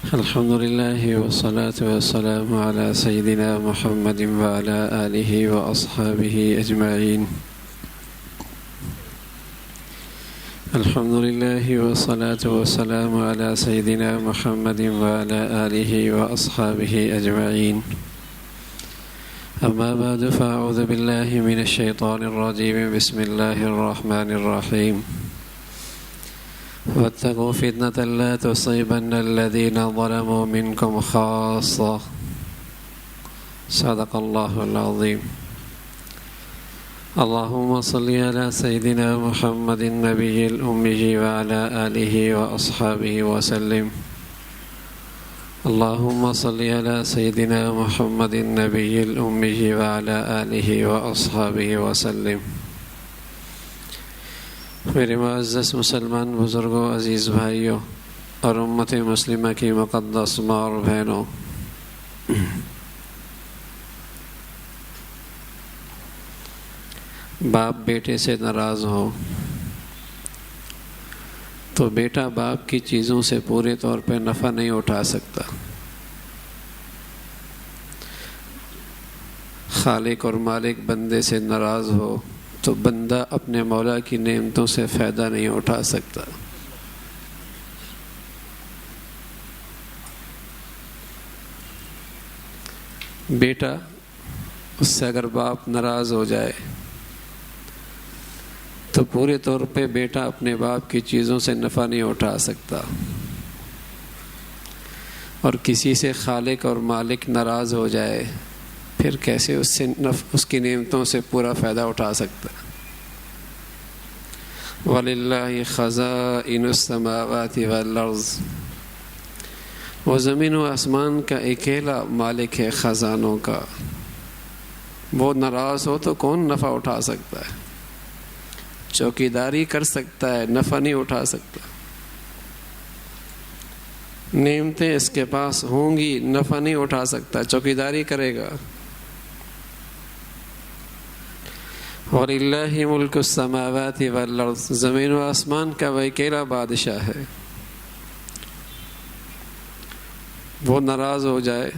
الحمد لله والصلاة والسلام على سيدنا محمد وعلى آله وأصحابه أجمعين. الحمد لله والصلاة والسلام على سيدنا محمد وعلى آله وأصحابه أجمعين. أما بعد فأعوذ بالله من الشيطان الرجيم. بسم الله الرحمن الرحيم. واتقوا فتنة لا تصيبن الذين ظلموا منكم خاصة. صدق الله العظيم. اللهم صل على سيدنا محمد النبي الأمي وعلى آله وأصحابه وسلم. اللهم صل على سيدنا محمد النبي الأمي وعلى آله وأصحابه وسلم. میرے معزز مسلمان بزرگوں، عزیز بھائیوں اور امت مسلمہ کی مقدس ماں اور بہنوں، باپ بیٹے سے ناراض ہو تو بیٹا باپ کی چیزوں سے پورے طور پہ نفع نہیں اٹھا سکتا. خالق اور مالک بندے سے ناراض ہو تو بندہ اپنے مولا کی نعمتوں سے فائدہ نہیں اٹھا سکتا. بیٹا اس سے اگر باپ ناراض ہو جائے تو پورے طور پہ بیٹا اپنے باپ کی چیزوں سے نفع نہیں اٹھا سکتا، اور کسی سے خالق اور مالک ناراض ہو جائے پھر کیسے اس کی نعمتوں سے پورا فائدہ اٹھا سکتا. وَلِلَّهِ خَزَائِنُ السَّمَاوَاتِ وَالْأَرْضِ. وہ زمین و آسمان کا اکیلا مالک ہے خزانوں کا. وہ ناراض ہو تو کون نفع اٹھا سکتا ہے؟ چوکیداری کر سکتا ہے، نفع نہیں اٹھا سکتا. نعمتیں اس کے پاس ہوں گی، نفع نہیں اٹھا سکتا، چوکیداری کرے گا. وَلِلَّهِ مُلْكُ السَّمَاوَاتِ وَالْأَرْضِ. زمین و آسمان کا وہ اکیلا بادشاہ ہے. وہ ناراض ہو جائے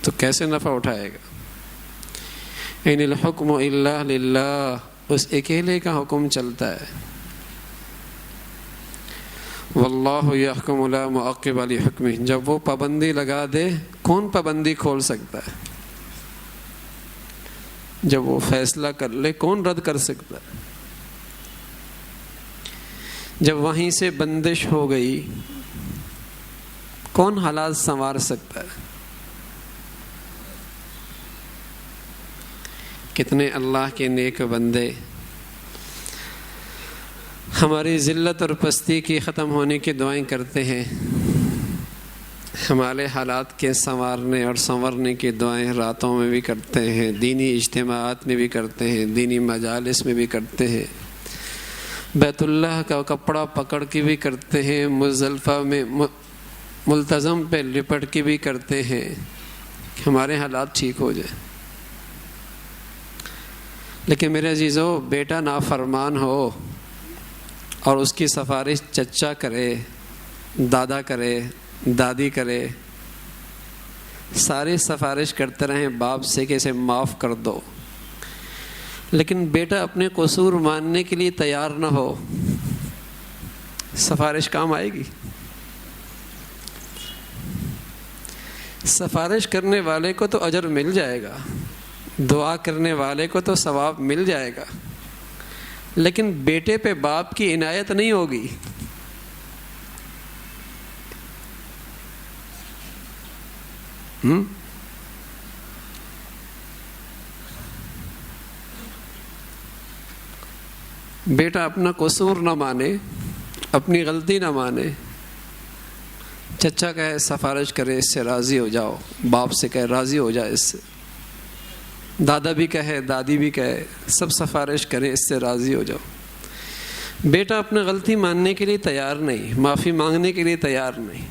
تو کیسے نفع اٹھائے گا؟ اِنِ الْحُكْمُ إِلَّا لِلَّهِ. اس اکیلے کا حکم چلتا ہے. وَاللَّهُ يَحْكُمُ لَا مُعَقِّبَ لِحُكْمِهِ. جب وہ پابندی لگا دے کون پابندی کھول سکتا ہے؟ جب وہ فیصلہ کر لے کون رد کر سکتا ہے؟ جب وہیں سے بندش ہو گئی کون حالات سنوار سکتا ہے؟ کتنے اللہ کے نیک بندے ہماری ذلت اور پستی کی ختم ہونے کی دعائیں کرتے ہیں، ہمارے حالات کے سنوارنے اور سنورنے کی دعائیں راتوں میں بھی کرتے ہیں، دینی اجتماعات میں بھی کرتے ہیں، دینی مجالس میں بھی کرتے ہیں، بیت اللہ کا کپڑا پکڑ کے بھی کرتے ہیں، مزدلفہ میں ملتزم پہ لپٹ کے بھی کرتے ہیں. ہمارے حالات ٹھیک ہو جائیں. لیکن میرے عزیزو، بیٹا نافرمان ہو اور اس کی سفارش چچا کرے، دادا کرے، دادی کرے، ساری سفارش کرتے رہیں باپ سے کہ اسے معاف کر دو، لیکن بیٹا اپنے قصور ماننے کے لیے تیار نہ ہو، سفارش کام آئے گی؟ سفارش کرنے والے کو تو اجر مل جائے گا، دعا کرنے والے کو تو ثواب مل جائے گا، لیکن بیٹے پہ باپ کی عنایت نہیں ہوگی. بیٹا اپنا قصور نہ مانے، اپنی غلطی نہ مانے، چچا کہے سفارش کرے اس سے راضی ہو جاؤ، باپ سے کہے راضی ہو جائے اس سے، دادا بھی کہے دادی بھی کہے سب سفارش کرے اس سے راضی ہو جاؤ. بیٹا اپنی غلطی ماننے کے لیے تیار نہیں، معافی مانگنے کے لیے تیار نہیں،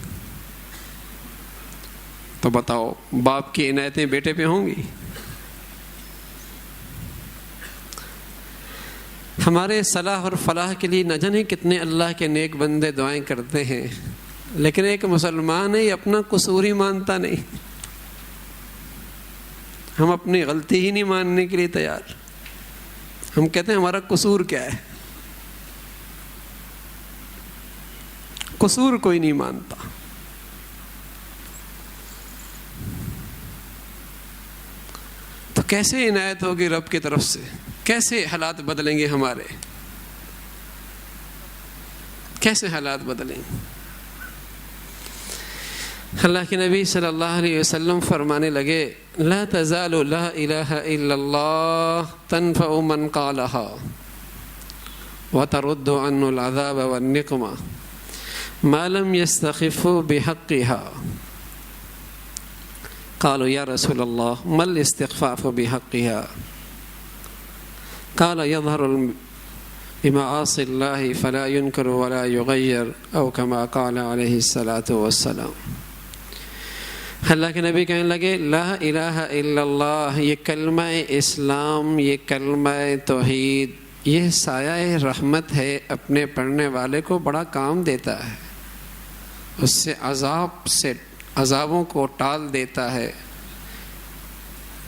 تو بتاؤ باپ کی عنایتیں بیٹے پہ ہوں گی؟ ہمارے صلاح اور فلاح کے لیے نہ جانے کتنے اللہ کے نیک بندے دعائیں کرتے ہیں، لیکن ایک مسلمان ہے یہ اپنا قصور ہی مانتا نہیں. ہم اپنی غلطی ہی نہیں ماننے کے لیے تیار. ہم کہتے ہیں ہمارا قصور کیا ہے. قصور کوئی نہیں مانتا. تو کیسے عنایت ہوگی رب کی طرف سے؟ کیسے حالات بدلیں گے ہمارے؟ کیسے حالات بدلیں گے؟ اللہ کے نبی صلی اللہ علیہ وسلم فرمانے لگے لا تزال لا الہ الا اللہ تنفع من قالها وترد عنه العذاب والنقمة ما لم يستخفوا بحقها. قالوا یا رسول اللہ ما الاستخفاف بحقها؟ قال يظهر بمعاصي الله فلا ينكر ولا يغير او كما قال عليه الصلاة والسلام. اللہ کے نبی کہنے لگے لا الہ الا اللہ، یہ کلمہ اسلام، یہ کلمہ توحید، یہ سایہ رحمت ہے، اپنے پڑھنے والے کو بڑا کام دیتا ہے، اس سے عذابوں کو ٹال دیتا ہے،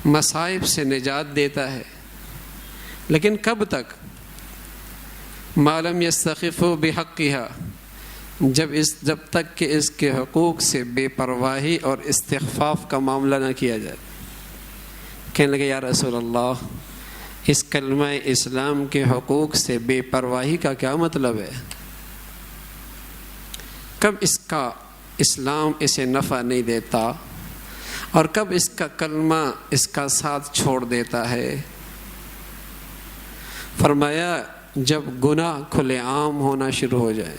مصائب سے نجات دیتا ہے. لیکن کب تک؟ ما لم یستخفوا بحقها، جب تک کہ اس کے حقوق سے بے پرواہی اور استخفاف کا معاملہ نہ کیا جائے. کہنے لگے یا رسول اللہ اس کلمہ اسلام کے حقوق سے بے پرواہی کا کیا مطلب ہے؟ کب اس کا اسلام اسے نفع نہیں دیتا اور کب اس کا کلمہ اس کا ساتھ چھوڑ دیتا ہے؟ فرمایا جب گناہ کھلے عام ہونا شروع ہو جائے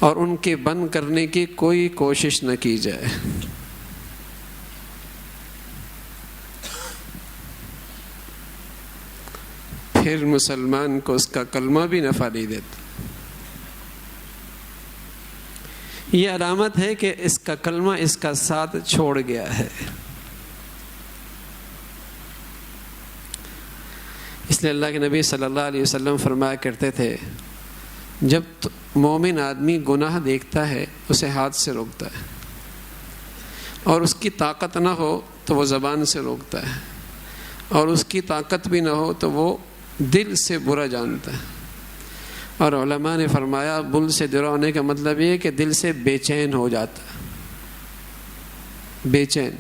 اور ان کے بند کرنے کی کوئی کوشش نہ کی جائے. پھر مسلمان کو اس کا کلمہ بھی نفع نہیں دیتا. یہ علامت ہے کہ اس کا کلمہ اس کا ساتھ چھوڑ گیا ہے. اس لیے اللہ کے نبی صلی اللہ علیہ وسلم فرمایا کرتے تھے جب مومن آدمی گناہ دیکھتا ہے اسے ہاتھ سے روکتا ہے، اور اس کی طاقت نہ ہو تو وہ زبان سے روکتا ہے، اور اس کی طاقت بھی نہ ہو تو وہ دل سے برا جانتا ہے. اور علماء نے فرمایا دل سے برا ہونے کا مطلب یہ ہے کہ دل سے بے چین ہو جاتا ہے، بے چین.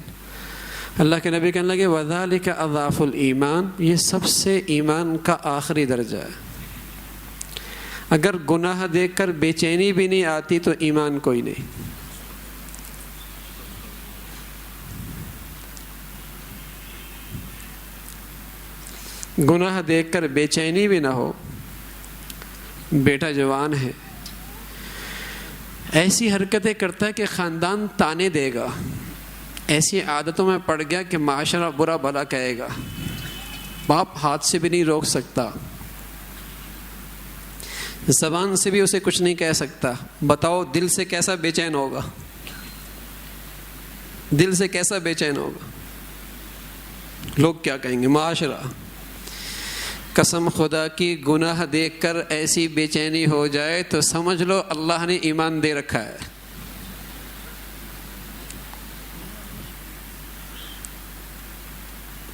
اللہ کے نبی کہنے لگے وَذَلِكَ أَضْعَفُ الْإِيمَانِ، یہ سب سے ایمان کا آخری درجہ ہے. اگر گناہ دیکھ کر بے چینی بھی نہیں آتی تو ایمان کوئی نہیں. گناہ دیکھ کر بے چینی بھی نہ ہو. بیٹا جوان ہے، ایسی حرکتیں کرتا ہے کہ خاندان تانے دے گا، ایسی عادتوں میں پڑ گیا کہ معاشرہ برا بھلا کہے گا، باپ ہاتھ سے بھی نہیں روک سکتا، زبان سے بھی اسے کچھ نہیں کہہ سکتا. بتاؤ دل سے کیسا بے چین ہوگا؟ دل سے کیسا بے چین ہوگا؟ لوگ کیا کہیں گے؟ معاشرہ. قسم خدا کی گناہ دیکھ کر ایسی بے چینی ہو جائے تو سمجھ لو اللہ نے ایمان دے رکھا ہے.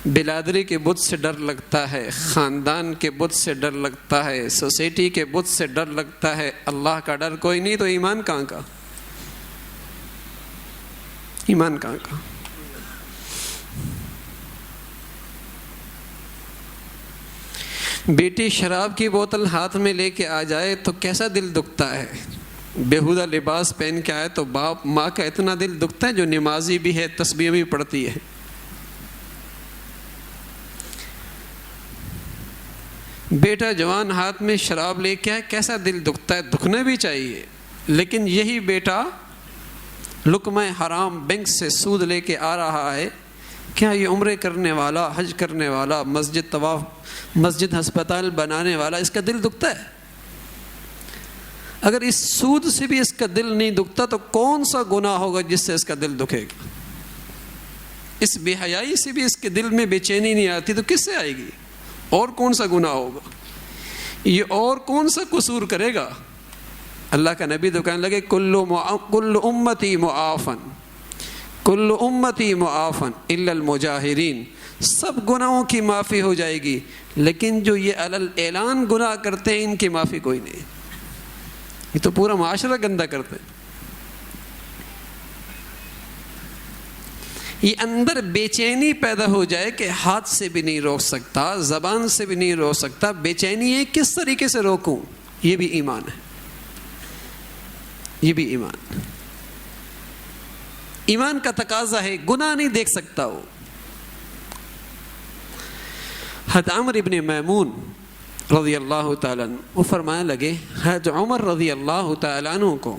بلادری کے بت سے ڈر لگتا ہے، خاندان کے بت سے ڈر لگتا ہے، سوسائٹی کے بت سے ڈر لگتا ہے، اللہ کا ڈر کوئی نہیں تو ایمان کہاں کا؟ ایمان کہاں کا؟ بیٹی شراب کی بوتل ہاتھ میں لے کے آ جائے تو کیسا دل دکھتا ہے. بیہودہ لباس پہن کے آئے تو باپ ماں کا اتنا دل دکھتا ہے جو نمازی بھی ہے، تسبیح بھی پڑھتی ہے. بیٹا جوان ہاتھ میں شراب لے کے آئے کیسا دل دکھتا ہے. دکھنا بھی چاہیے، لیکن یہی بیٹا لقمہ حرام بینک سے سود لے کے آ رہا ہے، کیا یہ عمرے کرنے والا، حج کرنے والا، مسجد طواف، مسجد ہسپتال بنانے والا، اس کا دل دکھتا ہے؟ اگر اس سود سے بھی اس کا دل نہیں دکھتا تو کون سا گناہ ہوگا جس سے اس کا دل دکھے گا؟ اس بے حیائی سے بھی اس کے دل میں بے چینی نہیں آتی تو کس سے آئے گی؟ اور کون سا گناہ ہوگا؟ یہ اور کون سا قصور کرے گا؟ اللہ کا نبی تو کہنے لگے کل امتی معافن، کل امتی معافن الا المجاہرین، سب گناہوں کی معافی ہو جائے گی، لیکن جو یہ علل اعلان گناہ کرتے ہیں ان کی معافی کوئی نہیں. یہ تو پورا معاشرہ گندا کرتے ہیں. یہ اندر بے چینی پیدا ہو جائے کہ ہاتھ سے بھی نہیں روک سکتا، زبان سے بھی نہیں روک سکتا، بے چینی ہے کس طریقے سے روکوں، یہ بھی ایمان ہے. یہ بھی ایمان، ایمان کا تقاضا ہے. گناہ نہیں دیکھ سکتا وہ. حضرت عمر ابن میمون رضی اللہ تعالیٰ عنہ وہ فرمانے لگے، حضرت عمر رضی اللہ تعالیٰ عنہ کو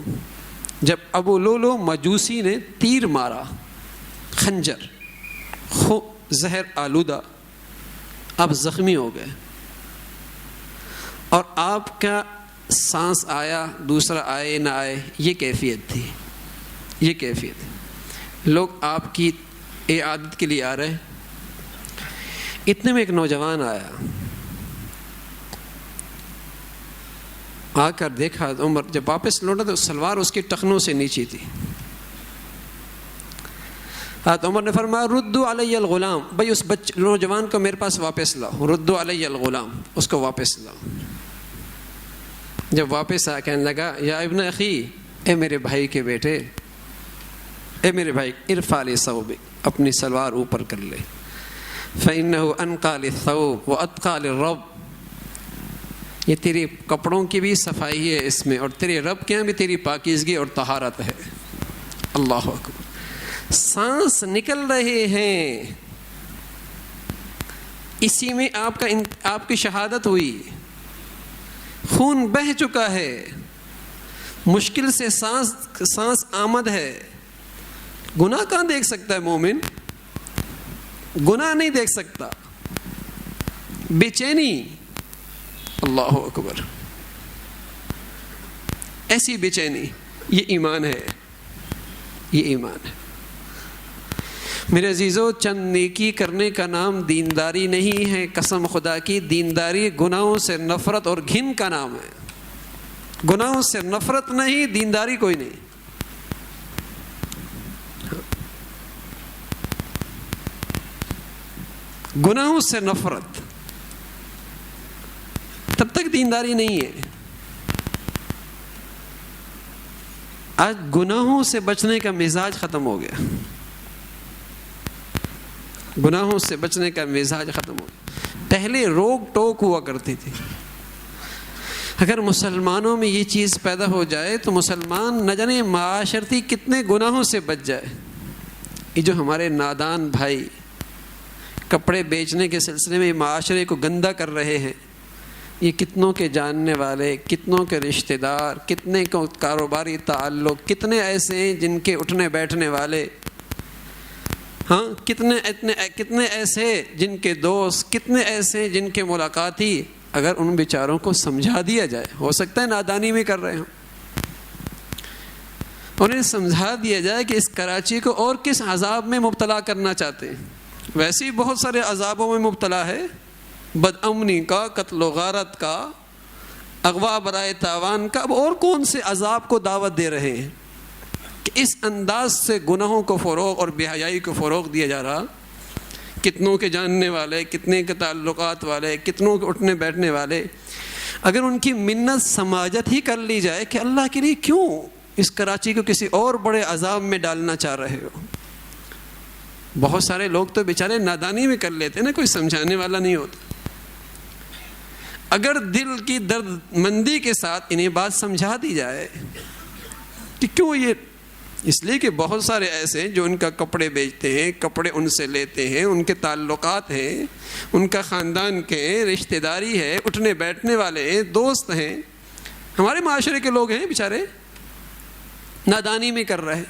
جب ابو لولو مجوسی نے تیر مارا، خنجر زہر آلودہ، آپ زخمی ہو گئے اور آپ کا سانس آیا دوسرا آئے نہ آئے، یہ کیفیت تھی. یہ کیفیت لوگ آپ کی عادت کے لیے آ رہے. اتنے میں ایک نوجوان آیا، آ کر دیکھا عمر جب واپس لوٹا تو سلوار اس کی ٹخنوں سے نیچی تھی. حضرت عمر نے فرمایا ردوا علی الغلام، بھائی اس نوجوان کو میرے پاس واپس لاؤ، ردوا علی الغلام، اس کو واپس لاؤ. جب واپس آ کہنے لگا یا ابن اخی، اے میرے بھائی کے بیٹے، اے میرے بھائی، ارفع لی ثوبک، اپنی سلوار اوپر کر لے، فإنه أنقى للثوب وأتقى للرب. یہ تیری کپڑوں کی بھی صفائی ہے اس میں، اور تیرے رب کے یہاں بھی تیری پاکیزگی اور طہارت ہے. اللہ اکبر. سانس نکل رہے ہیں، اسی میں آپ کی شہادت ہوئی، خون بہہ چکا ہے، مشکل سے سانس آمد ہے. گناہ کہاں دیکھ سکتا ہے مومن؟ گناہ نہیں دیکھ سکتا. بے چینی، اللہ اکبر، ایسی بے چینی، یہ ایمان ہے. یہ ایمان ہے. میرے عزیزو، چند نیکی کرنے کا نام دینداری نہیں ہے. قسم خدا کی، دینداری گناہوں سے نفرت اور گھن کا نام ہے. گناہوں سے نفرت نہیں، دینداری کوئی نہیں. گناہوں سے نفرت، تب تک دینداری نہیں ہے. آج گناہوں سے بچنے کا مزاج ختم ہو گیا. گناہوں سے بچنے کا مزاج ختم ہو گیا. پہلے روک ٹوک ہوا کرتی تھی. اگر مسلمانوں میں یہ چیز پیدا ہو جائے تو مسلمان نہ جانے معاشرتی کتنے گناہوں سے بچ جائے. یہ جو ہمارے نادان بھائی کپڑے بیچنے کے سلسلے میں معاشرے کو گندا کر رہے ہیں، یہ کتنوں کے جاننے والے، کتنوں کے رشتہ دار، کتنے کو کاروباری تعلق، کتنے ایسے ہیں جن کے اٹھنے بیٹھنے والے، ہاں کتنے ایسے جن کے دوست، کتنے ایسے جن کے ملاقاتی. اگر ان بیچاروں کو سمجھا دیا جائے، ہو سکتا ہے نادانی میں کر رہے ہوں، انہیں سمجھا دیا جائے کہ اس کراچی کو اور کس عذاب میں مبتلا کرنا چاہتے ہیں. ویسے ہی بہت سارے عذابوں میں مبتلا ہے، بد امنی کا، قتل و غارت کا، اغوا برائے تاوان کا. اب اور کون سے عذاب کو دعوت دے رہے ہیں کہ اس انداز سے گناہوں کو فروغ اور بے حیائی کو فروغ دیا جا رہا. کتنوں کے جاننے والے، کتنے کے تعلقات والے، کتنوں کے اٹھنے بیٹھنے والے. اگر ان کی منت سماجت ہی کر لی جائے کہ اللہ کے لیے کیوں اس کراچی کو کسی اور بڑے عذاب میں ڈالنا چاہ رہے ہو. بہت سارے لوگ تو بیچارے نادانی میں کر لیتے ہیں نا، کوئی سمجھانے والا نہیں ہوتا. اگر دل کی درد مندی کے ساتھ انہیں بات سمجھا دی جائے کہ کیوں یہ، اس لیے کہ بہت سارے ایسے جو ان کا کپڑے بیچتے ہیں، کپڑے ان سے لیتے ہیں، ان کے تعلقات ہیں، ان کا خاندان کے رشتہ داری ہے، اٹھنے بیٹھنے والے ہیں، دوست ہیں، ہمارے معاشرے کے لوگ ہیں، بیچارے نادانی میں کر رہے.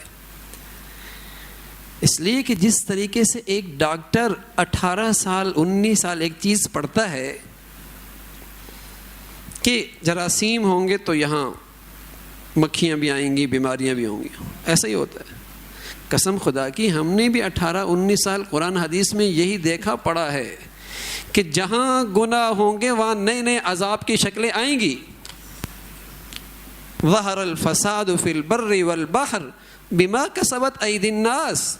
اس لیے کہ جس طریقے سے ایک ڈاکٹر 18 سال 19 سال ایک چیز پڑھتا ہے کہ جراثیم ہوں گے تو یہاں مکھیاں بھی آئیں گی، بیماریاں بھی ہوں گی، ایسا ہی ہوتا ہے. قسم خدا کی ہم نے بھی 18-19 سال قرآن حدیث میں یہی دیکھا پڑھا ہے کہ جہاں گناہ ہوں گے وہاں نئے نئے عذاب کی شکلیں آئیں گی. ظہر الفساد فی البر والبحر بما کسبت ایدی الناس.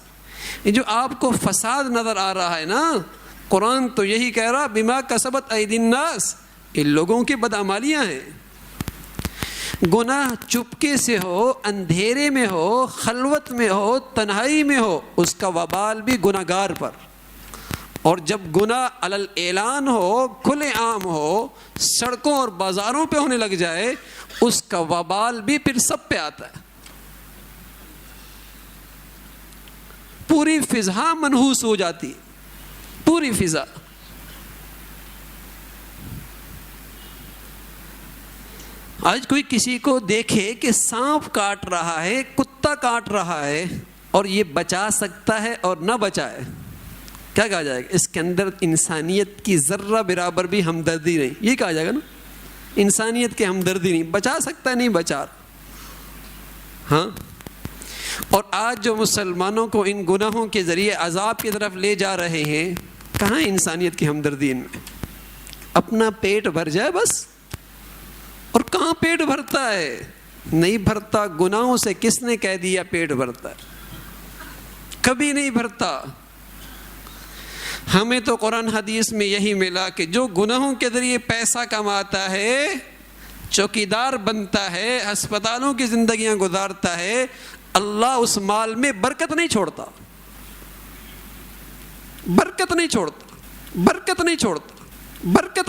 یہ جو آپ کو فساد نظر آ رہا ہے نا، قرآن تو یہی کہہ رہا بما کسبت ایدی الناس، ان لوگوں کی بدعمالیاں ہیں. گناہ چپکے سے ہو، اندھیرے میں ہو، خلوت میں ہو، تنہائی میں ہو، اس کا وبال بھی گناہگار پر. اور جب گناہ علی الاعلان ہو، کھلے عام ہو، سڑکوں اور بازاروں پہ ہونے لگ جائے، اس کا وبال بھی پھر سب پہ آتا ہے. پوری فضا منحوس ہو جاتی، پوری فضا. آج کوئی کسی کو دیکھے کہ سانپ کاٹ رہا ہے، کتا کاٹ رہا ہے، اور یہ بچا سکتا ہے اور نہ بچائے، کیا کہا جائے گا؟ اس کے اندر انسانیت کی ذرہ برابر بھی ہمدردی نہیں. یہ کہا جائے گا نا، انسانیت کی ہمدردی نہیں. بچا سکتا ہے، نہیں بچا. ہاں. اور آج جو مسلمانوں کو ان گناہوں کے ذریعے عذاب کی طرف لے جا رہے ہیں، کہاں انسانیت کی ہمدردی ان میں؟ اپنا پیٹ بھر جائے بس. اور کہاں پیٹ بھرتا ہے؟ نہیں بھرتا. گناہوں سے کس نے کہہ دیا پیٹ بھرتا ہے؟ کبھی نہیں بھرتا. ہمیں تو قرآن حدیث میں یہی ملا کہ جو گناہوں کے ذریعے پیسہ کماتا ہے، چوکیدار بنتا ہے، ہسپتالوں کی زندگیاں گزارتا ہے، اللہ اس مال میں برکت نہیں چھوڑتا. برکت نہیں چھوڑتا. برکت نہیں چھوڑتا. برکت